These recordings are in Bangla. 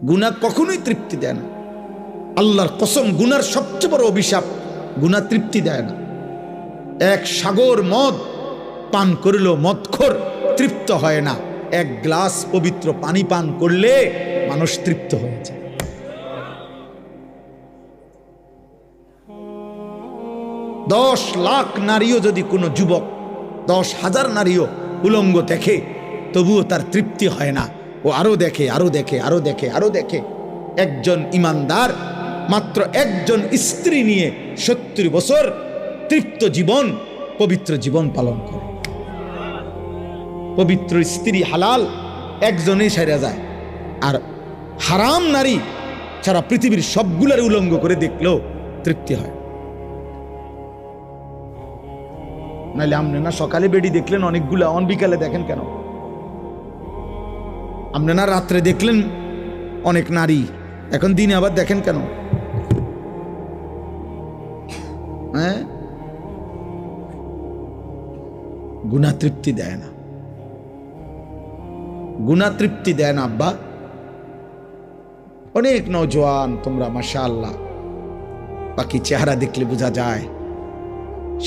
গুনাহ কখনোই তৃপ্তি দেয় না। আল্লাহর কসম, গুনার সবচেয়ে বড় অভিশাপ, গুনাহ তৃপ্তি দেয় না। এক সাগর মদ পান করলেও মদখোর তৃপ্ত হয় না, এক গ্লাস পবিত্র পানি পান করলে মানুষ তৃপ্ত হয়ে যায়। 10 লাখ নারীও যদি কোনো যুবক, 10,000 নারীও উলঙ্গ দেখে, তবুও তার তৃপ্তি হয় না, ও আরো দেখে, আরো দেখে, আরো দেখে, আরো দেখে। একজন ইমানদার মাত্র একজন স্ত্রী নিয়ে 70 বছর তৃপ্ত জীবন, পবিত্র জীবন পালন করে। পবিত্র স্ত্রী হালাল একজনেই সেরে যায়, আর হারাম নারী সারা পৃথিবীর সবগুলার উলঙ্গ করে দেখলেও তৃপ্তি হয়। নাহলে আপনি না সকালে বেডি দেখলেন অনেকগুলা, অন বিকালে দেখেন কেন? আপনি না রাত্রে দেখলেন অনেক নারী, এখন দিনে আবার দেখেন কেন? হ্যাঁ, গুনাহ তৃপ্তি দেয় না, গুনাহ তৃপ্তি দেয় না আব্বা। অনেক নওজোয়ান তোমরা মাশাআল্লাহ, বাকি চেহারা দেখলে বোঝা যায়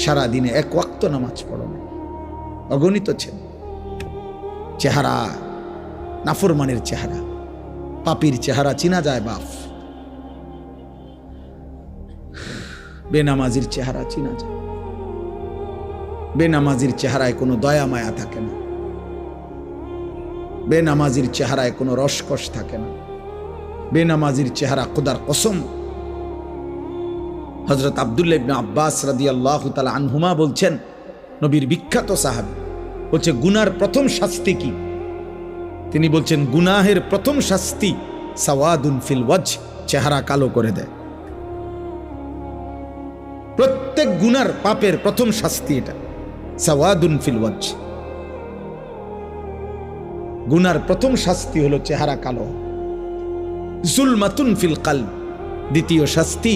সারা দিনে এক ওয়াক্ত নামাজ পড়ো না, অগণিত চেহারা, নাফরমানের চেহারা, পাপীর চেহারা চিনা যায় বাপ, বেনামাজির চেহারা চিনা যায়। বেনামাজির চেহারায় কোনো দয়া মায়া থাকে না, বেনামাজির চেহারায় কোনো রসকস থাকে না, বেনামাজির চেহারা খোদার কসম। হযরত আব্দুল্লাহ ইবনে আব্বাস রাদিয়াল্লাহু তাআলা আনহুমা বলছেন, নবীর বিখ্যাত সাহাবী, বলছে গুনার প্রথম শাস্তি কি? তিনি বলছেন গুনাহের প্রথম শাস্তি সাওয়াদুন ফিল ওয়াজহ, চেহারা কালো করে দেয়। প্রত্যেক গুনার পাপের প্রথম শাস্তি এটা, সাওয়াদুন ফিল ওয়াজহ। গুনার প্রথম শাস্তি হলো চেহারা কালো। জুলমাতুন ফিল কলব, দ্বিতীয় শাস্তি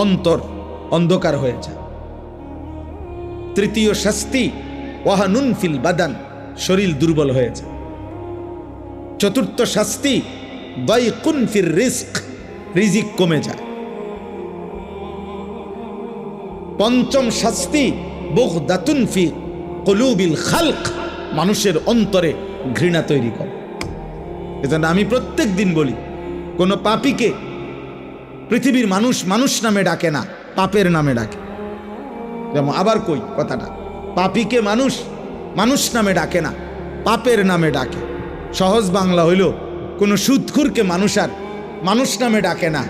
অন্তর অন্ধকার হয়ে যায়। তৃতীয় শাস্তি ওয়াহানুন ফিল বাদান, শরীর দুর্বল হয়ে যায়। চতুর্থ শাস্তি দাইকুন ফির রিজক, রিজিক কমে যায়। পঞ্চম শাস্তি বুগদাতুন ফি কুলুবিল খালক, মানুষের অন্তরে ঘৃণা তৈরি করে। এজন্য আমি প্রত্যেক দিন বলি, কোন পাপীকে পৃথিবীর মানুষ মানুষ নামে ডাকে না, পাপের নামে ডাকে। যেমন আবার কই কথাটা, পাপীকে মানুষ মানুষ নামে ডাকে না, পাপের নামে ডাকে। সহজ বাংলা হইল, কোন সুদখোরকে মানুষ আর মানুষ নামে ডাকে না,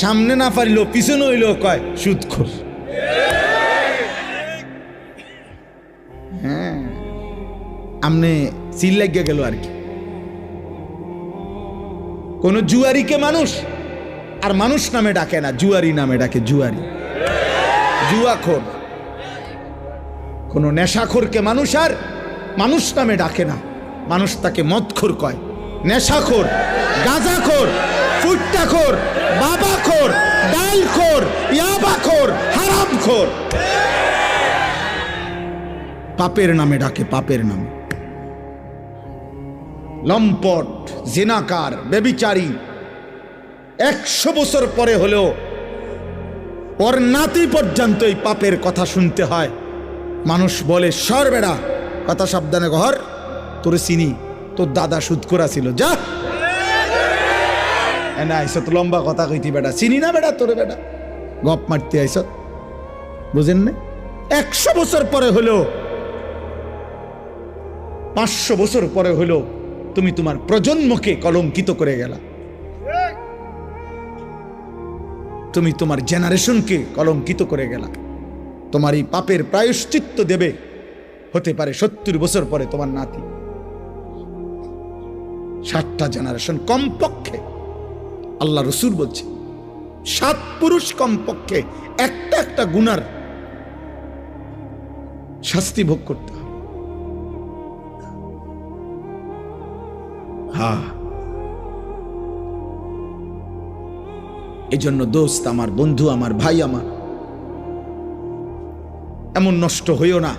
সামনে না পারিলেও পিছনে হইলেও কয় সুদখোর। হ্যাঁ, আমনে সিল লাগিয়ে গেল আর কি। কোন জুয়ারিকে মানুষ আর মানুষ নামে ডাকে না, জুয়ারি নামে ডাকে, জুয়ারি, জুয়াখোর। কোন নেশাখোরকে মানুষ আর মানুষ নামে ডাকে না, মানুষ তাকে মদখোর কয়। নেশাখোর, গাঁজাখোর, ফুট্টাখোর, বাবাখোর, ডালখোর, ইয়াবাখোর, হারামখোর, পাপের নামে ডাকে, পাপের নামে। লম্পট, জিনাকার, ব্যভিচারী 100 বছর পরে হলেও ওর নাতি পর্যন্ত এই পাপের কথা শুনতে হয়। মানুষ বলে, সর বেড়া, কথা সাবধানে ঘর, তোর চিনি, তোর দাদা সুদখোর ছিল, যা না আইসত লম্বা কথা কইতি, বেটা চিনি না বেটা, তোরে বেটা গপ মারতে আইসত, বুঝেন না? 100 বছর পরে হলেও, 500 বছর পরে হলেও তুমি তোমার প্রজন্মকে কলঙ্কিত করে গেলা, তুমি তোমার জেনারেশনকে কলঙ্কিত করে গেলা। তোমার এই পাপের প্রায়শ্চিত্ত দেবে হতে পারে 70 বছর পরে তোমার নাতি। 7টা জেনারেশন কমপক্ষে, আল্লাহ রসুল বলছে 7 পুরুষ কমপক্ষে একটা একটা গুনার শাস্তি ভোগ করতে হবে। হ্যাঁ, এজন্য দোস্ত আমার, বন্ধু আমার, ভাই আমার, এমন নষ্ট হইও না,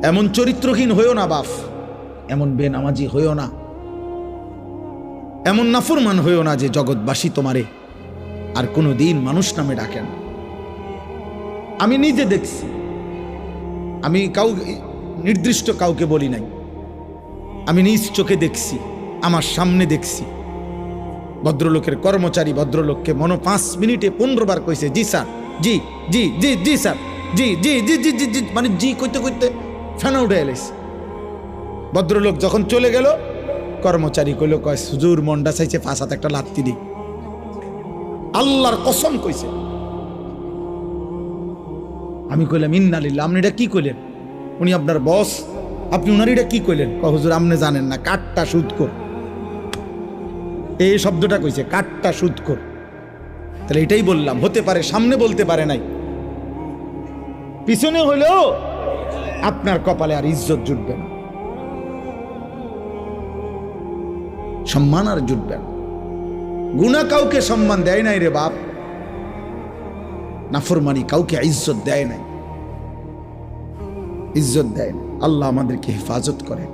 এমন চরিত্রহীন হইও না বাপ, এমন বেনামাজি হইও না। এমন নাফরমান হইও না যে জগৎবাসী তোমারে আর কোনো দিন মানুষ নামে ডাকেন। আমি নিজে দেখছি, আমি নির্দিষ্ট কাউকে বলি নাই, আমি নিজ চোখে দেখছি, আমার সামনে দেখছি। ভদ্রলোকের কর্মচারী ভদ্রলোককে 5 মিনিটে 15 বার কইছে জি স্যার, জি জি জি জি স্যার, জি জি জি জি জি জি, মানে জি কইতে কইতে ফেনা উঠে এলাইছে। ভদ্রলোক যখন চলে গেল, কর্মচারী কইল, কয় হুজুর মন্ডা চাইছে 5 হাত একটা লাত্তি দিই। আল্লাহর কসম কইছে। আমি কইলাম ইন্নালিল্লাহ, আপনি এটা কি কইলেন? উনি আপনার বস, আপনি উনার এটা কি কইলেন? হুজুর আপনি জানেন না, কাঠটা সুদখোর, এই শব্দটা কইছে, কাঠটা সুদখোর। তাহলে এটাই বললাম, হতে পারে সামনে বলতে পারে নাই, পিছনে হইলেও আপনার কপালে আর ইজ্জত জুটবে না, সম্মান আর জুটবে না। গুনাহ কাউকে সম্মান দেয় নাই রে বাপ, নাফরমানি কাউকে ইজ্জত দেয় নাই, ইজ্জত দেয় না। আল্লাহ আমাদেরকে হেফাজত করেন।